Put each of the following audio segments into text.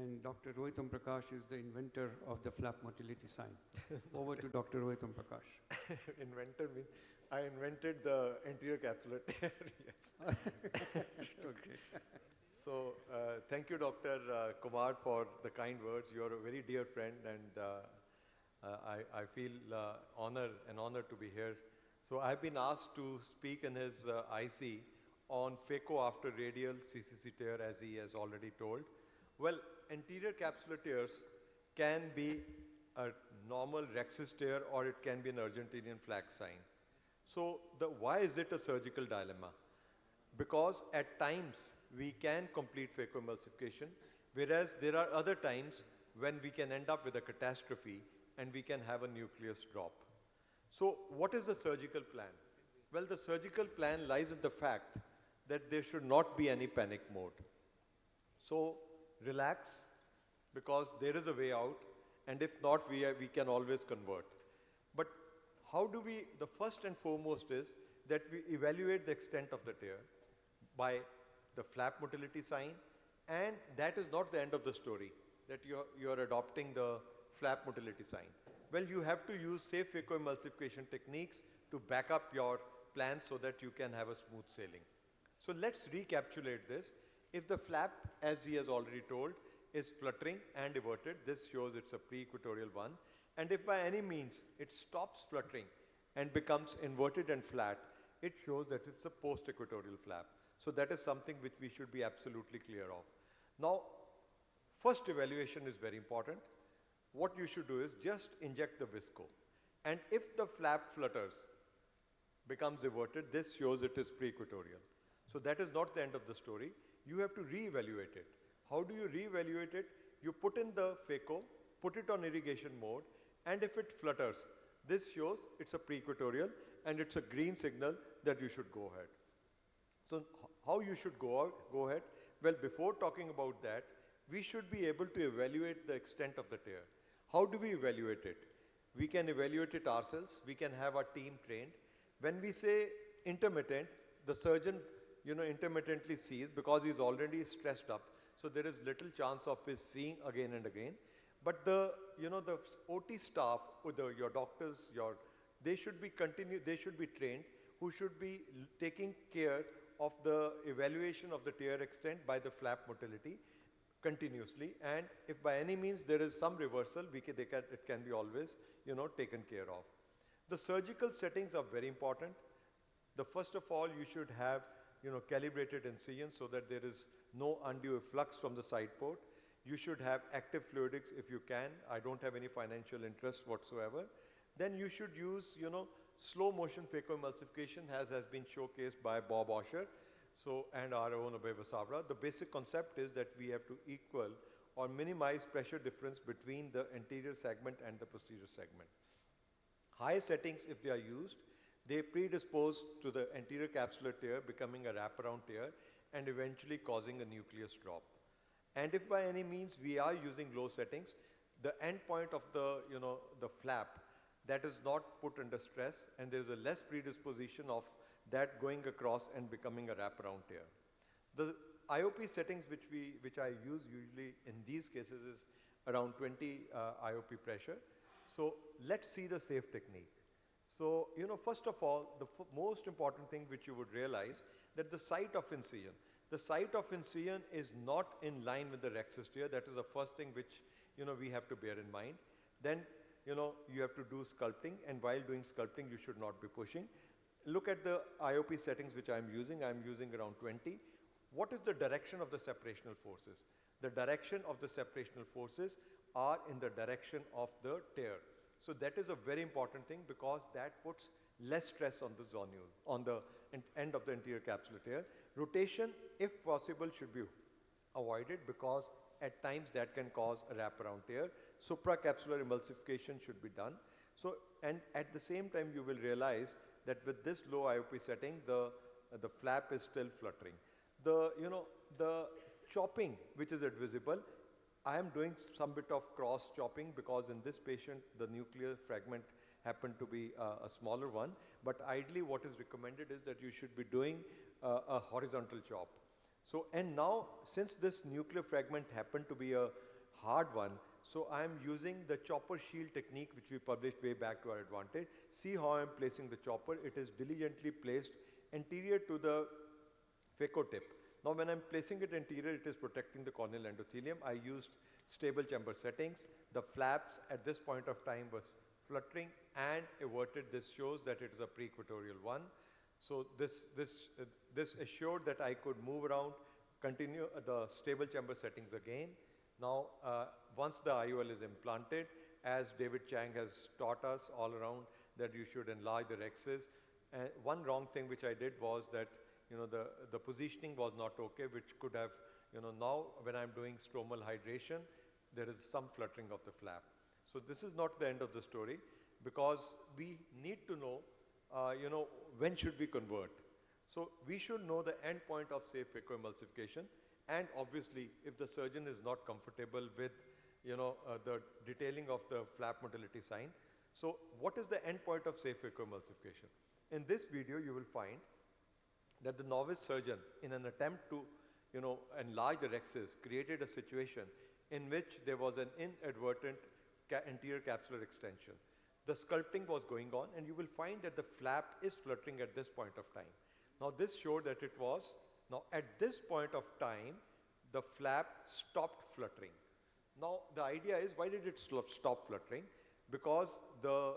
and Dr. Rohit Prakash is the inventor of the flap motility sign. Over to Dr. Rohit Prakash. Inventor means I invented the anterior capsular tear, yes. Okay. So thank you, Dr. Kumar, for the kind words. You're a very dear friend, and I feel an honor to be here. So I've been asked to speak in his IC on phaco after radial CCC tear, as he has already told. Well, anterior capsular tears can be a normal Rhexis tear, or it can be an Argentinian flag sign. So why is it a surgical dilemma? Because at times we can complete phacoemulsification, whereas there are other times when we can end up with a catastrophe and we can have a nucleus drop. So what is the surgical plan? Well, the surgical plan lies in the fact that there should not be any panic mode. So relax, because there is a way out, and if not, we can always convert. But how do we, the first and foremost is that we evaluate the extent of the tear by the flap motility sign, and that is not the end of the story, that you're adopting the flap motility sign. Well, you have to use safe phacoemulsification techniques to back up your plan so that you can have a smooth sailing. So let's recapitulate this. If the flap, as he has already told, is fluttering and everted, this shows it's a pre-equatorial one. And if by any means it stops fluttering and becomes inverted and flat, it shows that it's a post-equatorial flap. So that is something which we should be absolutely clear of. Now, first evaluation is very important. What you should do is just inject the visco. And if the flap flutters, becomes everted, this shows it is pre-equatorial. So that is not the end of the story. You have to re-evaluate it. How do you re-evaluate it? You put in the phaco, put it on irrigation mode, and if it flutters, this shows it's a pre-equatorial and it's a green signal that you should go ahead. So how you should go ahead? Well, before talking about that, we should be able to evaluate the extent of the tear. How do we evaluate it? We can evaluate it ourselves. We can have our team trained. When we say intermittent, the surgeon intermittently sees because he's already stressed up. So there is little chance of his seeing again and again. But the OT staff, your doctors, they should be trained, who should be taking care of the evaluation of the tear extent by the flap motility continuously. And if by any means there is some reversal, it can be always taken care of. The surgical settings are very important. First of all, you should have calibrated incision so that there is no undue efflux from the side port. You should have active fluidics if you can. I don't have any financial interest whatsoever. Then you should use slow motion phacoemulsification, as has been showcased by Bob Osher and our own Abhay Vasavra. The basic concept is that we have to equal or minimize pressure difference between the anterior segment and the posterior segment. High settings, if they are used, they predispose to the anterior capsular tear becoming a wraparound tear and eventually causing a nucleus drop. And if by any means we are using low settings, the end point of the flap, that is not put under stress, and there is a less predisposition of that going across and becoming a wraparound tear. The IOP settings which I use usually in these cases is around 20 IOP pressure. So let's see the safe technique. So, first of all, the most important thing which you would realize that the site of incision is not in line with the Rhexis tear. That is the first thing which, we have to bear in mind. Then, you have to do sculpting, and while doing sculpting, you should not be pushing. Look at the IOP settings which I'm using around 20. What is the direction of the separational forces? The direction of the separational forces are in the direction of the tear. So that is a very important thing, because that puts less stress on the zonule, on the end of the anterior capsular tear. Rotation, if possible, should be avoided, because at times that can cause a wraparound tear. Supracapsular emulsification should be done. So, and at the same time, you will realize that with this low IOP setting, the flap is still fluttering. The chopping, which is advisable, I am doing some bit of cross chopping, because in this patient, the nuclear fragment happened to be a smaller one. But ideally, what is recommended is that you should be doing a horizontal chop. So, and now since this nuclear fragment happened to be a hard one, so I am using the chopper shield technique which we published way back to our advantage. See how I am placing the chopper. It is diligently placed anterior to the phaco-tip. Now when I am placing it anterior, it is protecting the corneal endothelium. I used stable chamber settings. The flaps at this point of time was fluttering and everted. This shows that it is a pre-equatorial one. So this assured that I could move around, continue the stable chamber settings again. Now, once the IOL is implanted, as David Chang has taught us all around, that you should enlarge the Rhexis. And one wrong thing which I did was that, the positioning was not okay, which could have, now when I'm doing stromal hydration, there is some fluttering of the flap. So this is not the end of the story, because we need to know, when should we convert. So we should know the end point of, say, phacoemulsification. And obviously, if the surgeon is not comfortable with, the detailing of the flap motility sign. So what is the end point of, say, phacoemulsification? In this video, you will find that the novice surgeon, in an attempt to, enlarge the Rhexis, created a situation in which there was an inadvertent anterior capsular extension. The sculpting was going on, and you will find that the flap is fluttering at this point of time. Now this showed that it was. Now at this point of time, the flap stopped fluttering. Now the idea is, why did it stop fluttering? Because the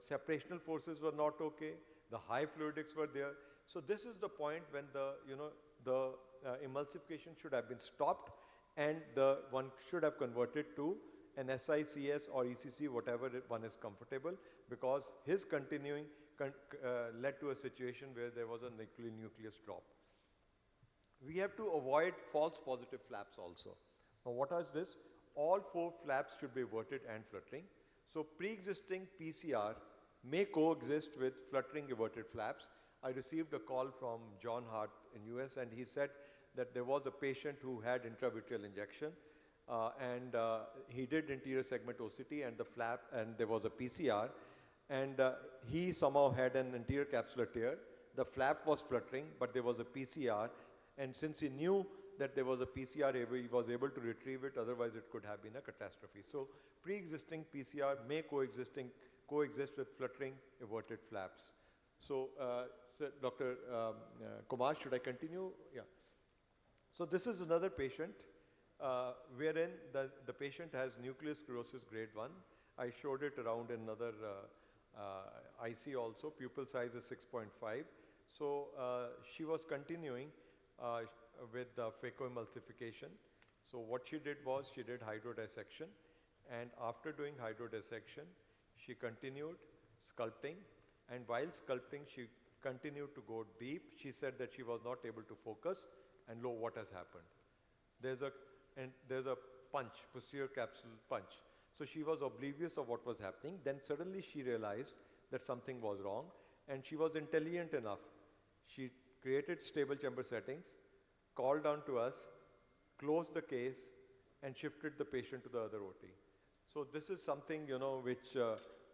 separational forces were not okay, the high fluidics were there. So this is the point when the emulsification should have been stopped, and the one should have converted to an SICS or ECC, whatever one is comfortable, because his continuing led to a situation where there was a nucleus drop. We have to avoid false positive flaps also. Now what is this? All 4 flaps should be everted and fluttering. So pre-existing PCR may coexist with fluttering everted flaps. I received a call from John Hart in US, and he said that there was a patient who had intravitreal injection, and he did anterior segment OCT and the flap, and there was a PCR, and he somehow had an anterior capsular tear. The flap was fluttering, but there was a PCR, and since he knew that there was a PCR, he was able to retrieve it, otherwise it could have been a catastrophe. So pre-existing PCR may coexist with fluttering everted flaps. So, Dr. Kumar, should I continue? Yeah. So this is another patient wherein the patient has nucleus sclerosis grade 1. I showed it around in another IC also. Pupil size is 6.5. So she was continuing with the phacoemulsification. So what she did was, she did hydrodissection, and after doing hydrodissection, she continued sculpting, and while sculpting, she continued to go deep. She said that she was not able to focus, and lo, what has happened? There's a punch, posterior capsule punch. So she was oblivious of what was happening. Then suddenly she realized that something was wrong, and she was intelligent enough. She created stable chamber settings, called down to us, closed the case, and shifted the patient to the other OT. So this is something, which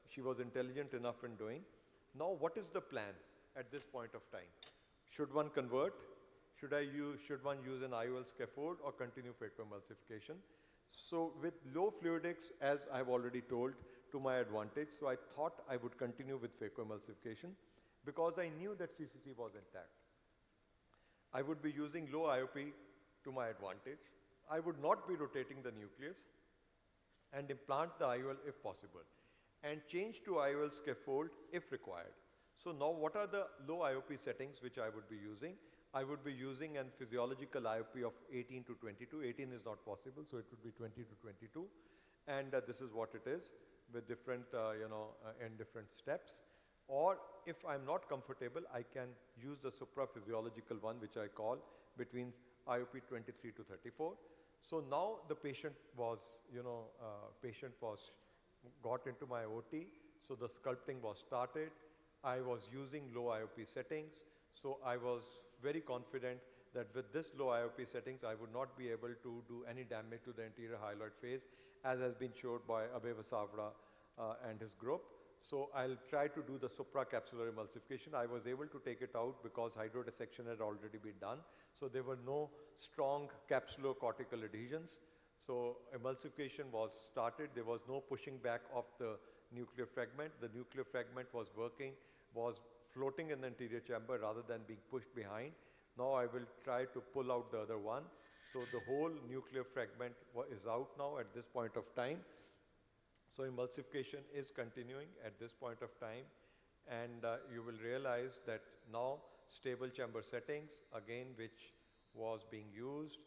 she was intelligent enough in doing. Now what is the plan at this point of time? Should one convert? Should one use an IOL scaffold or continue phacoemulsification? So with low fluidics, as I've already told, to my advantage, so I thought I would continue with phacoemulsification because I knew that CCC was intact. I would be using low IOP to my advantage. I would not be rotating the nucleus and implant the IOL if possible, and change to IOL scaffold if required. So now what are the low IOP settings which I would be using? I would be using a physiological IOP of 18 to 22. 18 is not possible, so it would be 20 to 22. And this is what it is with different, in different steps. Or if I'm not comfortable, I can use the supraphysiological one, which I call between IOP 23 to 34. So now the patient was, got into my OT. So the sculpting was started. I was using low IOP settings. So I was very confident that with this low IOP settings, I would not be able to do any damage to the anterior hyaloid phase, as has been showed by Abhay Vasavra and his group. So I'll try to do the supracapsular emulsification. I was able to take it out because hydrodissection had already been done. So there were no strong capsulocortical adhesions. So emulsification was started. There was no pushing back of the nuclear fragment. The nuclear fragment was working, was floating in the anterior chamber rather than being pushed behind. Now I will try to pull out the other one. So the whole nuclear fragment is out now at this point of time. So emulsification is continuing at this point of time, and you will realize that now stable chamber settings again, which was being used.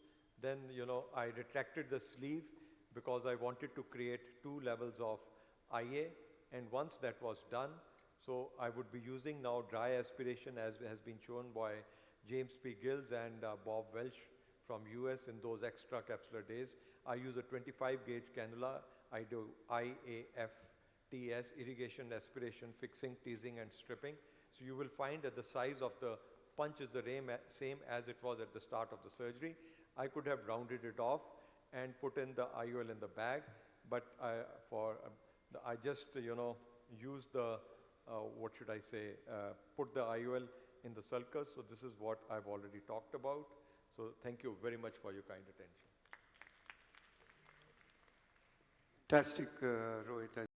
Then I retracted the sleeve because I wanted to create 2 levels of IA, and once that was done, so I would be using now dry aspiration as has been shown by James P. Gills and Bob Welch from US in those extra capsular days. I use a 25 gauge cannula. I do IAFTS, irrigation, aspiration, fixing, teasing and stripping. So you will find that the size of the punch is the same as it was at the start of the surgery. I could have rounded it off and put in the IOL in the bag, but I just use the, put the IOL in the sulcus. So this is what I've already talked about. So thank you very much for your kind attention. Fantastic, Rohit.